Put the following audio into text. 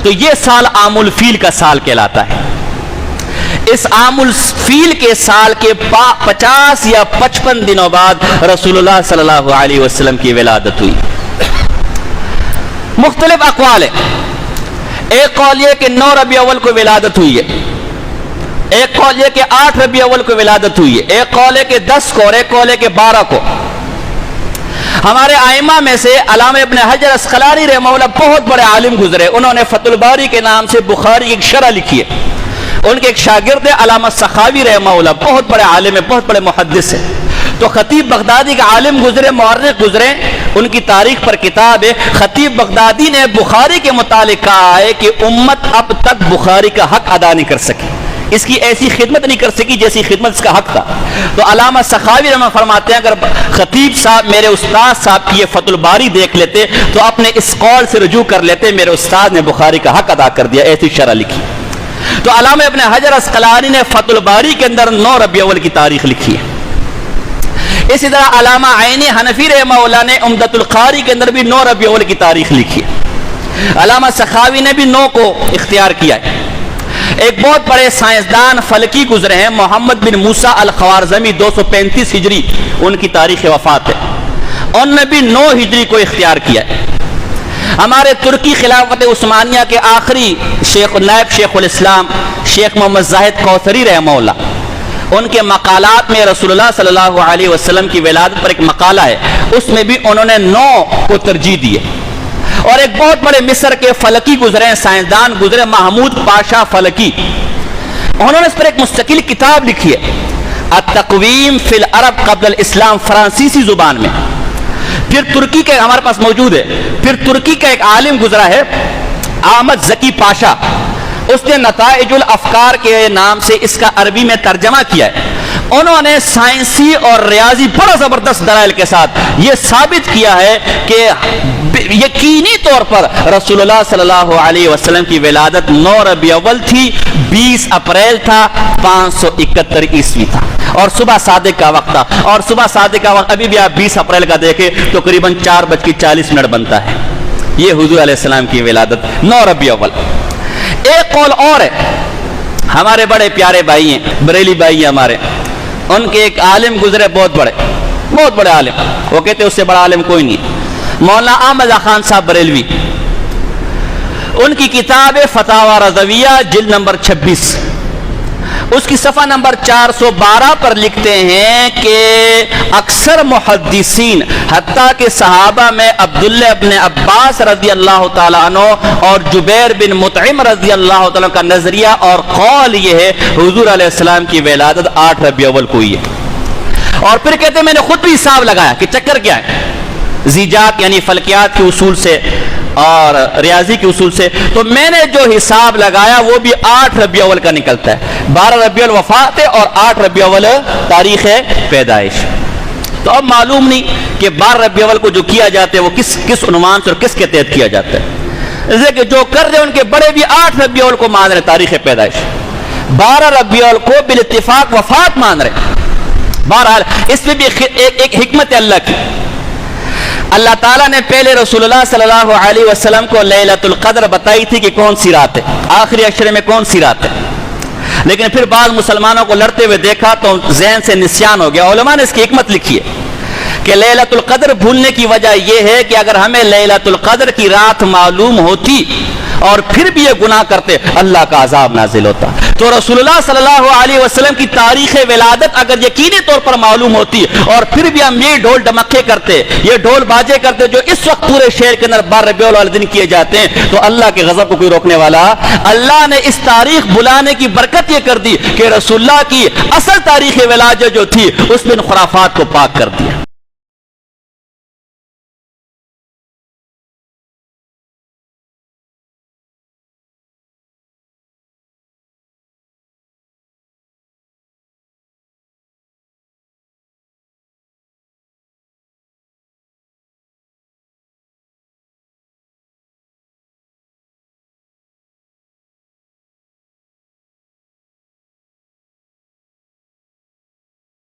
تو یہ سال عام الفیل کا سال کہلاتا ہے۔ اس عام الفیل کے سال کے 50 یا 55 دنوں بعد رسول اللہ صلی اللہ علیہ وسلم کی ولادت ہوئی۔ مختلف اقوال ہیں، ایک قول یہ کہ 9 ربیع اول کو ولادت ہوئی ہے، ایک قول یہ کہ 8 ربیع اول کو ولادت ہوئی ہے، ایک قول ہے کہ 10 کو اور ایک قول ہے کہ 12 کو۔ ہمارے ائمہ میں سے علامہ ابن حجر اسقلانی رحمہ اللہ بہت بڑے عالم گزرے، انہوں نے فتح الباری کے نام سے بخاری کی ایک شرح لکھی ہے۔ ان کے ایک شاگرد علامہ سخاوی رحمہ اللہ بہت بڑے عالم ہیں، بہت بڑے محدث ہیں۔ تو خطیب بغدادی کا عالم گزرے، مورخ گزرے، ان کی تاریخ پر کتاب ہے۔ خطیب بغدادی نے بخاری کے متعلق کہا ہے کہ امت اب تک بخاری کا حق ادا نہیں کر سکی، اس کی ایسی خدمت نہیں کر سکی جیسی خدمت اس کا حق تھا۔ تو علامہ سخاوی رحمہ فرماتے ہیں اگر خطیب صاحب میرے استاد صاحب کی یہ فتح الباری دیکھ لیتے تو اپنے اس قول سے رجوع کر لیتے میرے استاد نے بخاری کا حق ادا کر دیا، ایسی شرح لکھی۔ تو علامہ ابن حجر اسقلانی نے فتح الباری کے اندر 9 ربیع اول کی تاریخ لکھی ہے۔ اسی طرح علامہ عینی حنفی رحمہ اللہ نے عمدۃ القاری کے اندر بھی 9 ربیع اول کی تاریخ لکھی ہے۔ علامہ سخاوی نے بھی 9 کو اختیار کیا ہے۔ ایک بہت بڑے سائنسدان فلکی گزرے ہیں محمد بن موسیٰ الخوارزمی، 235 ہجری ان کی تاریخ وفات ہے، انہوں نے بھی 9 ہجری کو اختیار کیا ہے۔ ہمارے ترکی خلافت عثمانیہ کے آخری نائب شیخ الاسلام شیخ محمد زاہد کوثری رحمہ اللہ، ان کے مقالات میں رسول اللہ صلی اللہ علیہ وسلم کی ولادت پر ایک مقالہ ہے، اس میں بھی انہوں نے 9 کو ترجیح دی ہے۔ اور ایک بہت بڑے مصر کے فلکی گزرے ہیں، سائنسدان گزرے، محمود پاشا فلکی، انہوں نے اس پر ایک مستقل کتاب لکھی ہے، التقویم فی العرب قبل الاسلام، فرانسیسی زبان میں۔ پھر ترکی کے ہمارے پاس موجود ہے، پھر ترکی کا ایک عالم گزرا ہے احمد زکی پاشا، اس نے نتائج الافکار کے نام سے اس کا عربی میں ترجمہ کیا ہے۔ انہوں نے سائنسی اور ریاضی بڑا زبردست دلائل کے ساتھ یہ ثابت کیا ہے کہ یقینی طور پر رسول اللہ صلی اللہ علیہ وسلم کی ولادت 9 ربیع اول تھی، 20 اپریل تھا، 571 عیسوی تھا، اور صبح صادق کا وقت تھا۔ اور صبح صادق کا وقت ابھی بھی آپ 20 اپریل کا دیکھیں تو قریباً 4:40 بنتا ہے۔ یہ حضور علیہ السلام کی ولادت 9 ربیع اول۔ ایک قول اور ہے، ہمارے بڑے پیارے بھائی ہیں، بریلی بھائی ہیں ہمارے، ان کے ایک عالم گزرے بہت بڑے عالم، وہ کہتے اس سے بڑا عالم کوئی نہیں، مولانا احمد خان صاحب بریلوی، ان کی کتاب فتاوی رضویہ جلد نمبر 26، اس کی صفحہ نمبر 412 پر لکھتے ہیں کہ اکثر محدثین حتیٰ کہ صحابہ میں عبداللہ ابن عباس رضی اللہ تعالیٰ عنہ اور جبیر بن مطعم رضی اللہ تعالیٰ کا نظریہ اور قول یہ ہے حضور علیہ السلام کی ولادت 8 ربیع اول کو ہوئی ہے۔ اور پھر کہتے ہیں میں نے خود بھی حساب لگایا کہ چکر کیا ہے، زیجات یعنی فلکیات کے اصول سے اور ریاضی کے اصول سے، تو میں نے جو حساب لگایا وہ بھی 8 ربیع اول کا نکلتا ہے، 12 ربیع الاول وفات ہے اور 8 ربیع اول تاریخ پیدائش۔ تو اب معلوم نہیں کہ 12 ربیع اول کو جو کیا جاتا ہے وہ کس عنوان سے اور کس کے تحت کیا جاتا ہے، جیسے کہ جو کر رہے ان کے بڑے بھی 8 ربیع اول کو مان رہے تاریخ پیدائش، 12 ربیع اول کو بالاتفاق وفات مان رہے۔ بہرحال اس میں بھی ایک حکمت اللہ کی، اللہ تعالیٰ نے پہلے رسول اللہ صلی اللہ علیہ وسلم کو لیلۃ القدر بتائی تھی کہ کون سی رات ہے، آخری عشرے میں کون سی رات ہے، لیکن پھر بعض مسلمانوں کو لڑتے ہوئے دیکھا تو ذہن سے نسیان ہو گیا۔ علماء نے اس کی حکمت لکھی ہے کہ لیلۃ القدر بھولنے کی وجہ یہ ہے کہ اگر ہمیں لیلۃ القدر کی رات معلوم ہوتی اور پھر بھی یہ گناہ کرتے اللہ کا عذاب نازل ہوتا۔ تو رسول اللہ صلی اللہ علیہ وسلم کی تاریخ ولادت اگر یقینی طور پر معلوم ہوتی اور پھر بھی ہم یہ ڈھول ڈمکے کرتے، یہ ڈھول باجے کرتے جو اس وقت پورے شہر کے اندر 12 ربیع الاول دن کیے جاتے ہیں، تو اللہ کے غضب کو کوئی روکنے والا۔ اللہ نے اس تاریخ بلانے کی برکت یہ کر دی کہ رسول اللہ کی اصل تاریخ ولادت جو تھی اس میں خرافات کو پاک کر دیا۔